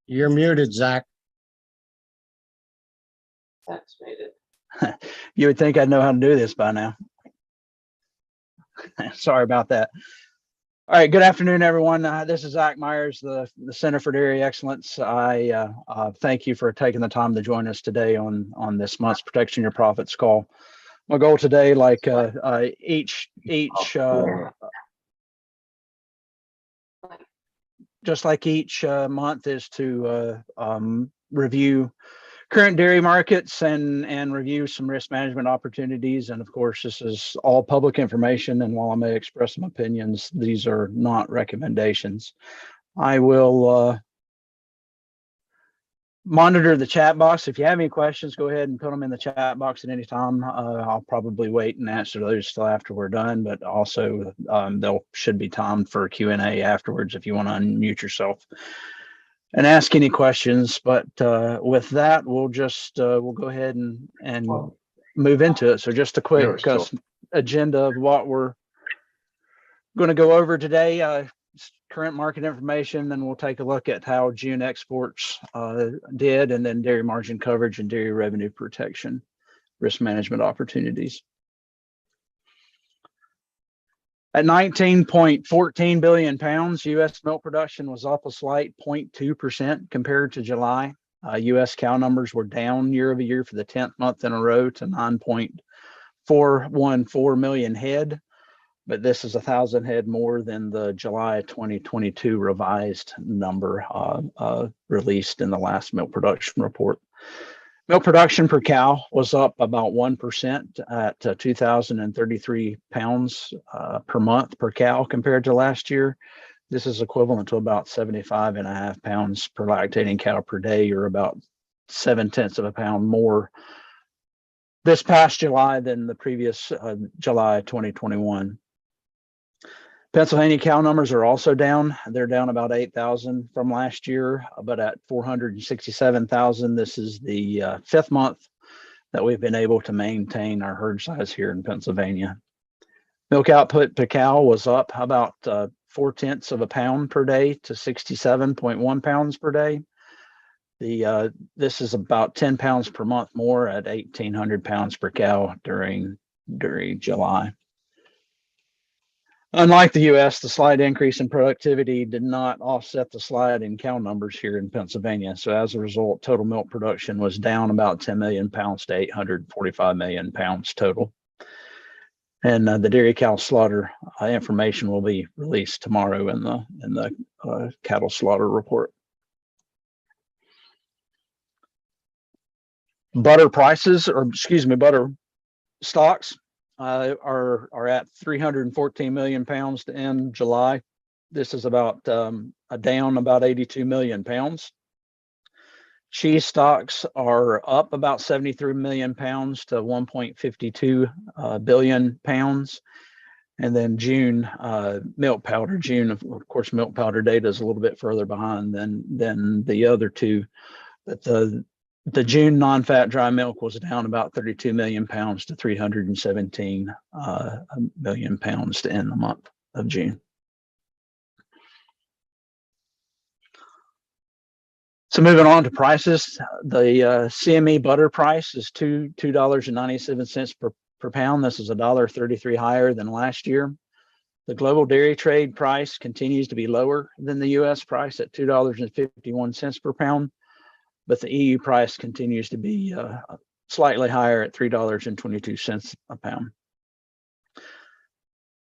You're muted, Zach. Zach's muted. You would think I'd know how to do this by now. Sorry about that. All right, good afternoon, everyone. This is Zach Myers, the Center for Dairy Excellence. I thank you for taking the time to join us today on this month's Protecting Your Profits call. My goal today, like just like each month, is to review current dairy markets and review some risk management opportunities. And of course, this is all public information. And while I may express some opinions, these are not recommendations. I will monitor the chat box. If you have any questions, go ahead and put them in the chat box at any time. I'll probably wait and answer those till after we're done, but also there should be time for Q&A afterwards if you want to unmute yourself and ask any questions. But with that, we'll just we'll go ahead and move into it. So just a quick agenda of what we're going to go over today. Current market information, then we'll take a look at how June exports did, and then dairy margin coverage and dairy revenue protection risk management opportunities. At 19.14 billion pounds, U.S. milk production was up a slight 0.2% compared to July. U.S. cow numbers were down year over year for the 10th month in a row to 9.414 million head, but this is 1,000 head more than the July 2022 revised number released in the last milk production report. Milk production per cow was up about 1% at 2,033 pounds per month per cow compared to last year. This is equivalent to about 75.5 pounds per lactating cow per day, or about 0.7 of a pound more this past July than the previous July 2021. Pennsylvania cow numbers are also down. They're down about 8,000 from last year, but at 467,000. This is the fifth month that we've been able to maintain our herd size here in Pennsylvania. Milk output per cow was up about 0.4 of a pound per day to 67.1 pounds per day. This is about 10 pounds per month more at 1,800 pounds per cow during July. Unlike the U.S., the slight increase in productivity did not offset the slide in cow numbers here in Pennsylvania. So as a result, total milk production was down about 10 million pounds to 845 million pounds total. And the dairy cow slaughter information will be released tomorrow in the cattle slaughter report. Butter prices, or excuse me, butter stocks are at 314 million pounds to end July. This is about down about 82 million pounds. Cheese stocks are up about 73 million pounds to 1.52 billion pounds. And then June milk powder. June, of course, milk powder data is a little bit further behind than the other two, but the June non-fat dry milk was down about 32 million pounds to 317 million pounds to end the month of June. So moving on to prices, the CME butter price is $2.97 per pound. This is $1.33 higher than last year. The global dairy trade price continues to be lower than the U.S. price at $2.51 per pound. But the EU price continues to be slightly higher at $3.22 a pound.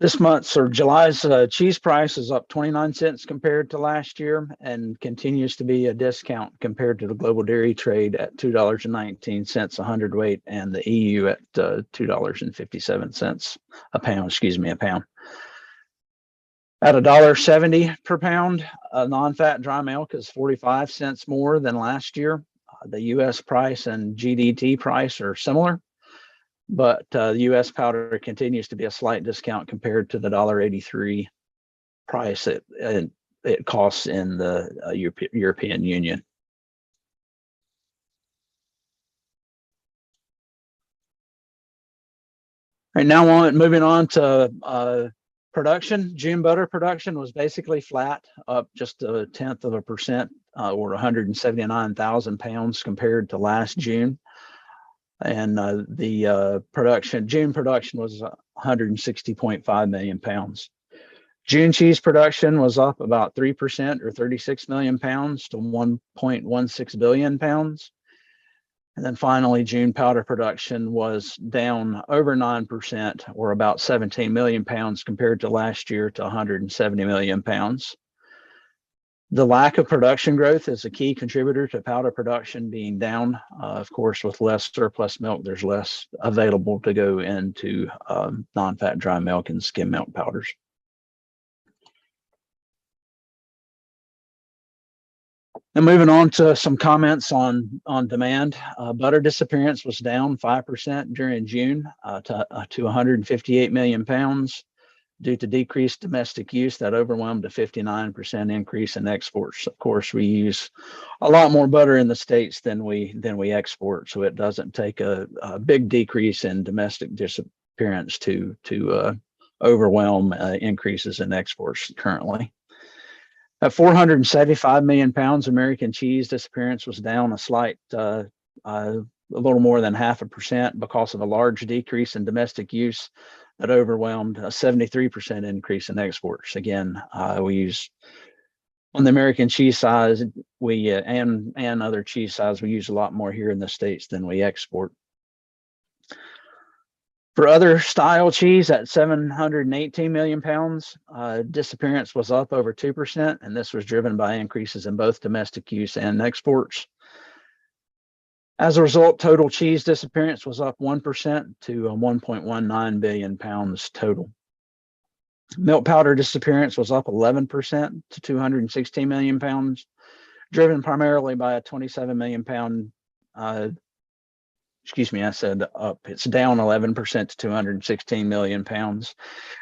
This month's or July's cheese price is up 29 cents compared to last year and continues to be a discount compared to the global dairy trade at $2.19 a hundredweight and the EU at $2.57 a pound, a pound. At $1.70 per pound, non-fat dry milk is 45 cents more than last year. The U.S. price and GDT price are similar, but the U.S. powder continues to be a slight discount compared to the $1.83 price it costs in the European Union. Right now, moving on to Production, June butter production was basically flat, up just 0.1%, or 179,000 pounds compared to last June. And the June production was 160.5 million pounds. June cheese production was up about 3%, or 36 million pounds to 1.16 billion pounds. And then finally, June powder production was down over 9%, or about 17 million pounds compared to last year, to 170 million pounds. The lack of production growth is a key contributor to powder production being down. Of course, with less surplus milk, there's less available to go into non-fat dry milk and skim milk powders. And moving on to some comments on demand. Butter disappearance was down 5% during June, to 158 million pounds due to decreased domestic use that overwhelmed a 59% increase in exports. Of course, we use a lot more butter in the States than we export, so it doesn't take a big decrease in domestic disappearance to overwhelm increases in exports currently. At 475 million pounds, American cheese disappearance was down a slight, a little more than 0.5% because of a large decrease in domestic use that overwhelmed a 73% increase in exports. Again, we use, on the American cheese size, we and other cheese size, we use a lot more here in the States than we export. For other style cheese at 718 million pounds, disappearance was up over 2%, and this was driven by increases in both domestic use and exports. As a result, total cheese disappearance was up 1% to 1.19 billion pounds total. Milk powder disappearance was up 11% to 216 million pounds, driven primarily by a 27 million pound excuse me, I said up. It's down 11% to 216 million pounds.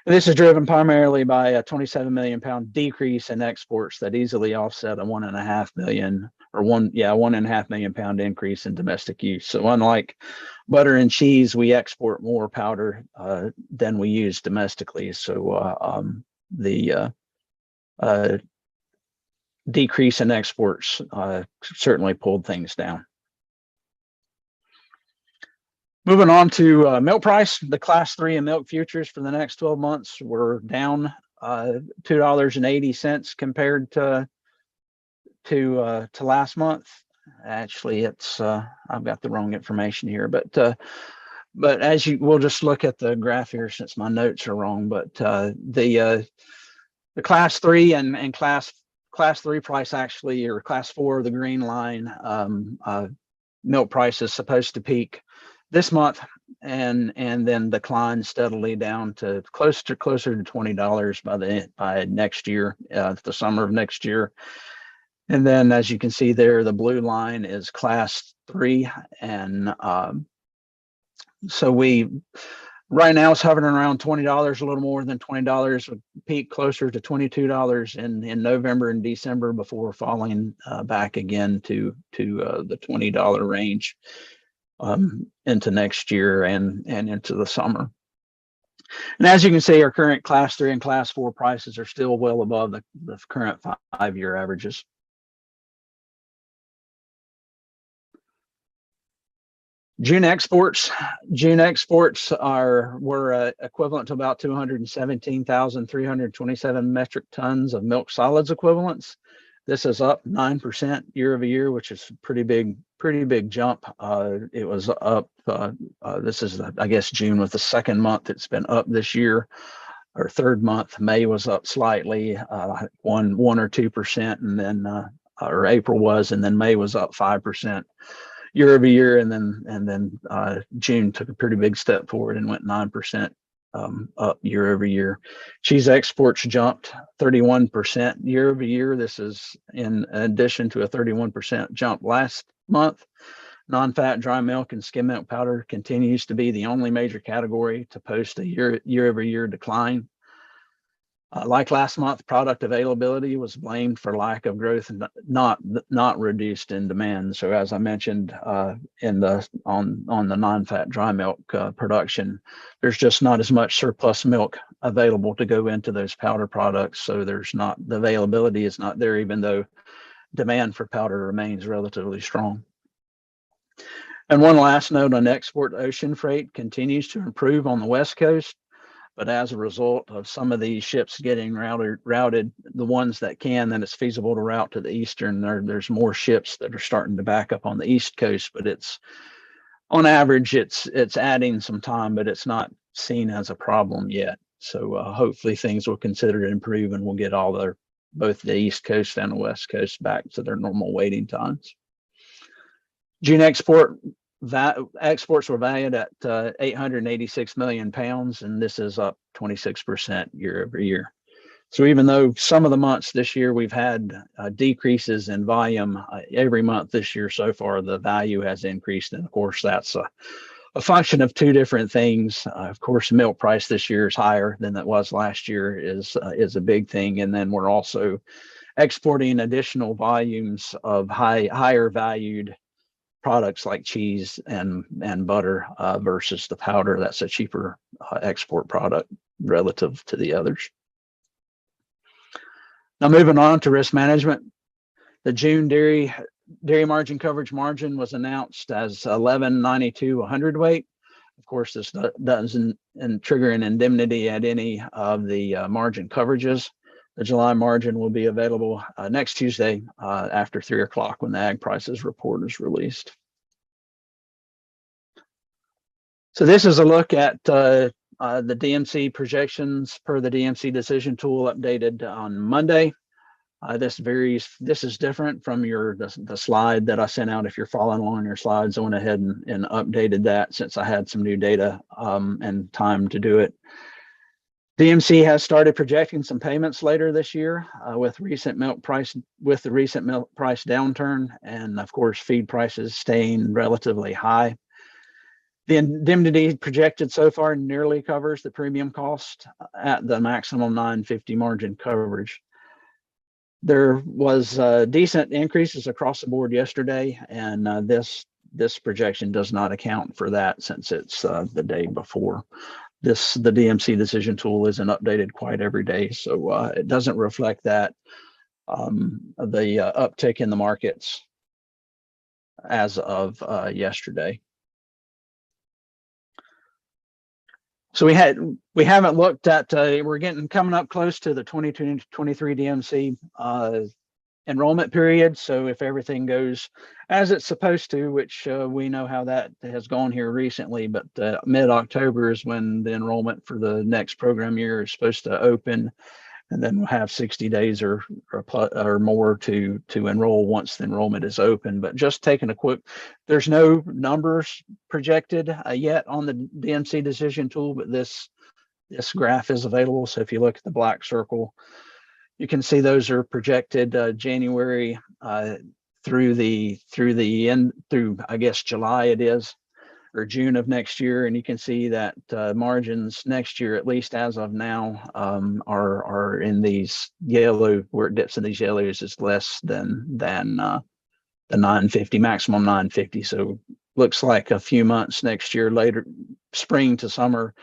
This is driven primarily by a 27 million pound decrease in exports that easily offset a 1.5 million pound increase in domestic use. So unlike butter and cheese, we export more powder than we use domestically. So the decrease in exports certainly pulled things down. Moving on to milk price, the class 3 and milk futures for the next 12 months were down $2.80 compared to last month. Actually, it's I've got the wrong information here, but as we'll just look at the graph here since my notes are wrong. But the class 3 and class 3 price, actually, or class 4, the green line, milk price is supposed to peak this month and then decline steadily down to closer to $20 by next year, the summer of next year. And then, as you can see there, the blue line is class 3, and so right now it's hovering around $20, a little more than $20, would peak closer to $22 in November and December before falling back again to the $20 range into next year and into the summer. And as you can see, our current class 3 and class 4 prices are still well above the current 5-year averages. June exports were equivalent to about 217,327 metric tons of milk solids equivalents. This is up 9% year over year, which is a pretty big jump. It was up. This is, I guess, June was the second month it's been up this year, or third month. May was up slightly, 1 or 2%, and then or April was, and then May was up 5% year over year, and then June took a pretty big step forward and went 9%. Up year over year. Cheese exports jumped 31% year over year. This is in addition to a 31% jump last month. Non-fat dry milk and skim milk powder continues to be the only major category to post a year over year decline. Like last month, product availability was blamed for lack of growth and not reduced in demand. So as I mentioned in the on the non-fat dry milk production, there's just not as much surplus milk available to go into those powder products. So the availability is not there, even though demand for powder remains relatively strong. And one last note on export: ocean freight continues to improve on the West Coast. But as a result of some of these ships getting routed, the ones that can, then it's feasible to route to the eastern. There's more ships that are starting to back up on the East Coast, but it's on average, it's adding some time, but it's not seen as a problem yet. So hopefully things will consider to improve, and we'll get both the East Coast and the West Coast back to their normal waiting times. June exports were valued at 886 million pounds, and this is up 26% year over year. So even though some of the months this year we've had decreases in volume, every month this year so far, the value has increased. And of course, that's a function of two different things. Of course, the milk price this year is higher than it was last year is a big thing. And then we're also exporting additional volumes of higher valued products like cheese and butter versus the powder. That's a cheaper export product relative to the others. Now moving on to risk management, the June dairy margin coverage margin was announced as 11.92 a hundredweight. Of course, this doesn't trigger an indemnity at any of the margin coverages. The July margin will be available next Tuesday after 3 o'clock when the ag prices report is released. So this is a look at the DMC projections per the DMC decision tool updated on Monday. This is different from the slide that I sent out. If you're following along your slides, I went ahead and updated that since I had some new data and time to do it. DMC has started projecting some payments later this year with the recent milk price downturn, and of course feed prices staying relatively high. The indemnity projected so far nearly covers the premium cost at the maximum 950 margin coverage. There was decent increases across the board yesterday, and this projection does not account for that since it's the day before. The DMC decision tool isn't updated quite every day, so it doesn't reflect that the uptick in the markets as of yesterday. So we haven't looked at we're coming up close to the 2023 DMC enrollment period. So if everything goes as it's supposed to, which we know how that has gone here recently, but mid-October is when the enrollment for the next program year is supposed to open, and then we'll have 60 days or more to enroll once the enrollment is open. But just taking a quick, there's no numbers projected yet on the DMC decision tool, but this graph is available. So if you look at the black circle, you can see those are projected January through I guess July it is, or June of next year, and you can see that margins next year, at least as of now, are in these yellow, where it dips in these yellows is less than the 950, maximum 950. So looks like a few months next year, later spring to summer,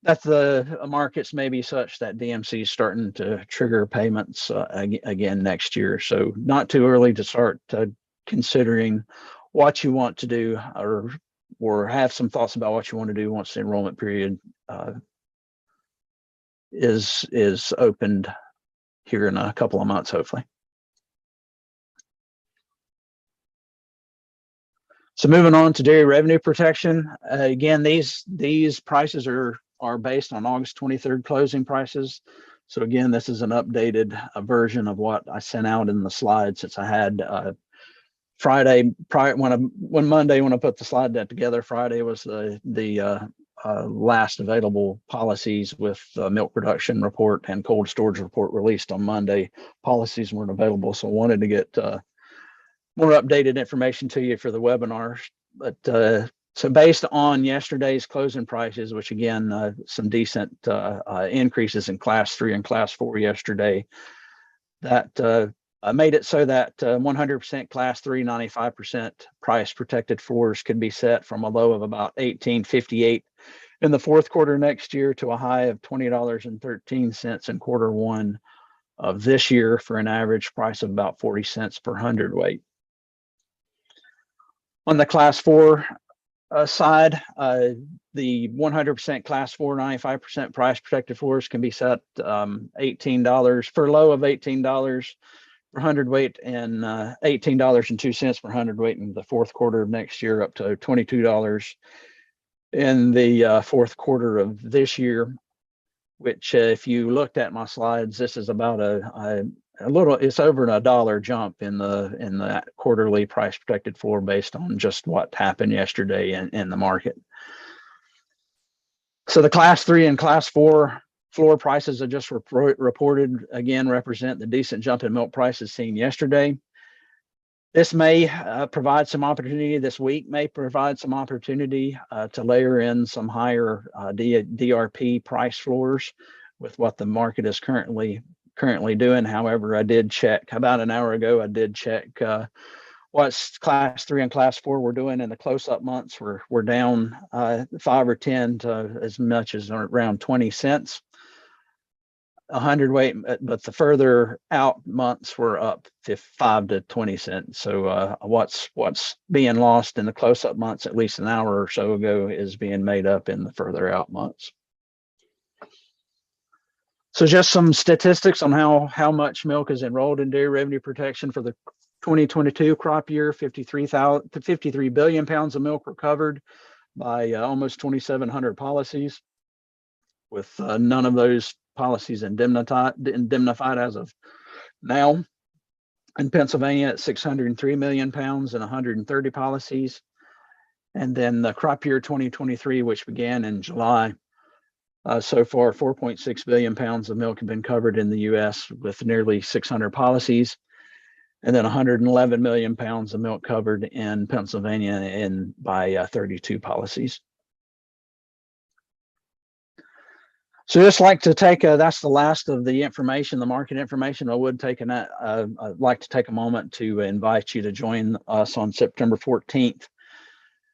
that the markets may be such that DMC is starting to trigger payments again next year. So not too early to start considering what you want to do, or have some thoughts about what you want to do once the enrollment period is opened here in a couple of months, hopefully. So moving on to dairy revenue protection. Again, these prices are based on August 23rd closing prices. So again, this is an updated version of what I sent out in the slide, since I had Friday when Monday, when I put the slide deck together, Friday was the last available policies with milk production report and cold storage report released on Monday. Policies weren't available, so I wanted to get more updated information to you for the webinar. But So based on yesterday's closing prices, which again, some decent increases in class 3 and class 4 yesterday, that made it so that 100% class 3, 95% price protected floors could be set from a low of about $18.58 in the fourth quarter next year to a high of $20.13 in quarter 1 of this year, for an average price of about 40 cents per hundredweight. On the class 4 side, the 100% class 4, 95% price protected floors can be set $18 for a low of $18 per hundredweight and $18.02 per hundredweight in the fourth quarter of next year, up to $22 in the fourth quarter of this year, which if you looked at my slides, this is about a little, it's over a $1 jump in the quarterly price protected floor based on just what happened yesterday in the market. So the class 3 and class 4 floor prices I just reported again represent the decent jump in milk prices seen yesterday. This may provide some opportunity, this week may provide some opportunity to layer in some higher DRP price floors with what the market is currently doing. However, I did check about an hour ago, I did check what class 3 and class 4 were doing in the close-up months. We're down 5 or 10 to as much as around 20 cents a hundredweight, but the further out months were up to 5 to 20 cents. So what's being lost in the close-up months, at least an hour or so ago, is being made up in the further out months. So just some statistics on how much milk is enrolled in dairy revenue protection for the 2022 crop year. 53 billion pounds of milk were covered by almost 2,700 policies, with none of those policies indemnified as of now. In Pennsylvania, at 603 million pounds and 130 policies. And then the crop year 2023, which began in July, so far 4.6 billion pounds of milk have been covered in the US with nearly 600 policies, and then 111 million pounds of milk covered in Pennsylvania by 32 policies. So just like to take that's the last of the information, the market information. I would take I'd like to take a moment to invite you to join us on September 14th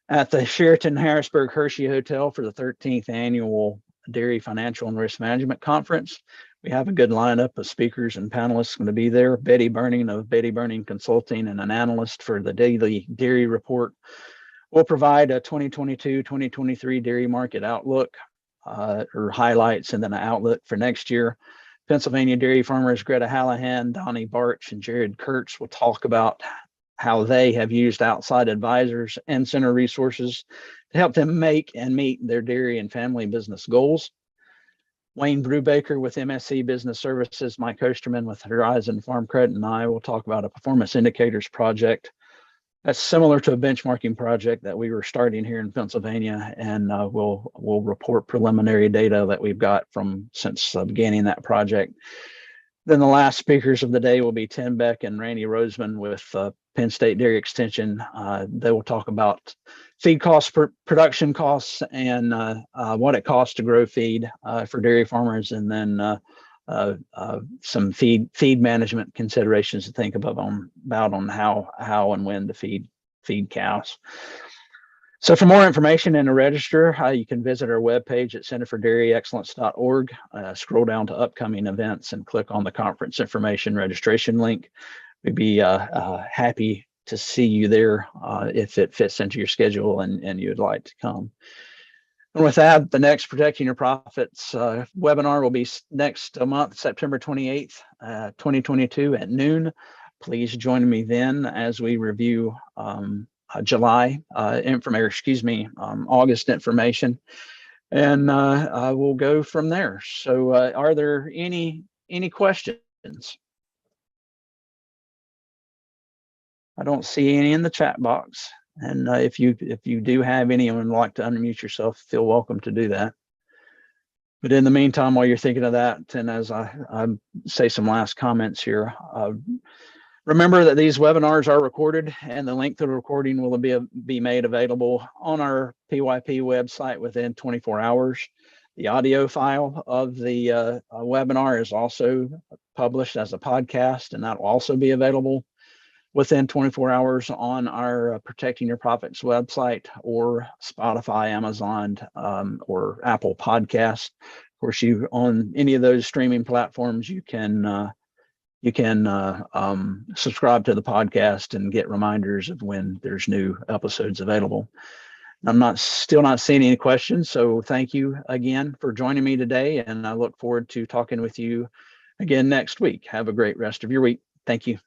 at the Sheraton Harrisburg Hershey Hotel for the 13th annual Dairy Financial and Risk Management Conference. We have a good lineup of speakers and panelists going to be there. Betty Burning of Betty Burning Consulting and an analyst for the Daily Dairy Report will provide a 2022-2023 dairy market outlook or highlights, and then an outlook for next year. Pennsylvania dairy farmers Greta Hallahan, Donnie Barch, and Jared Kurtz will talk about how they have used outside advisors and center resources to help them make and meet their dairy and family business goals. Wayne Brubaker with MSC Business Services, Mike Osterman with Horizon Farm Credit, and I will talk about a performance indicators project that's similar to a benchmarking project that we were starting here in Pennsylvania, and we'll report preliminary data that we've got since beginning that project. Then the last speakers of the day will be Tim Beck and Randy Roseman with Penn State Dairy Extension. They will talk about feed costs, production costs, and what it costs to grow feed for dairy farmers, and then some feed management considerations to think about on how and when to feed cows. So for more information and to register, you can visit our webpage at centerfordairyexcellence.org. Scroll down to upcoming events and click on the conference information registration link. We'd be happy to see you there if it fits into your schedule and you'd like to come. And with that, the next Protecting Your Profits webinar will be next month, September 28th, 2022 at noon. Please join me then as we review August information, and we'll go from there. So are there any questions? I don't see any in the chat box. And if you do have any and would like to unmute yourself, feel welcome to do that. But in the meantime, while you're thinking of that, and as I say some last comments here, Remember that these webinars are recorded, and the link to the recording will be made available on our PYP website within 24 hours. The audio file of the webinar is also published as a podcast, and that will also be available within 24 hours on our Protecting Your Profits website, or Spotify, Amazon, or Apple Podcasts. Of course, you on any of those streaming platforms, you can subscribe to the podcast and get reminders of when there's new episodes available. I'm still not seeing any questions, so thank you again for joining me today, and I look forward to talking with you again next week. Have a great rest of your week. Thank you.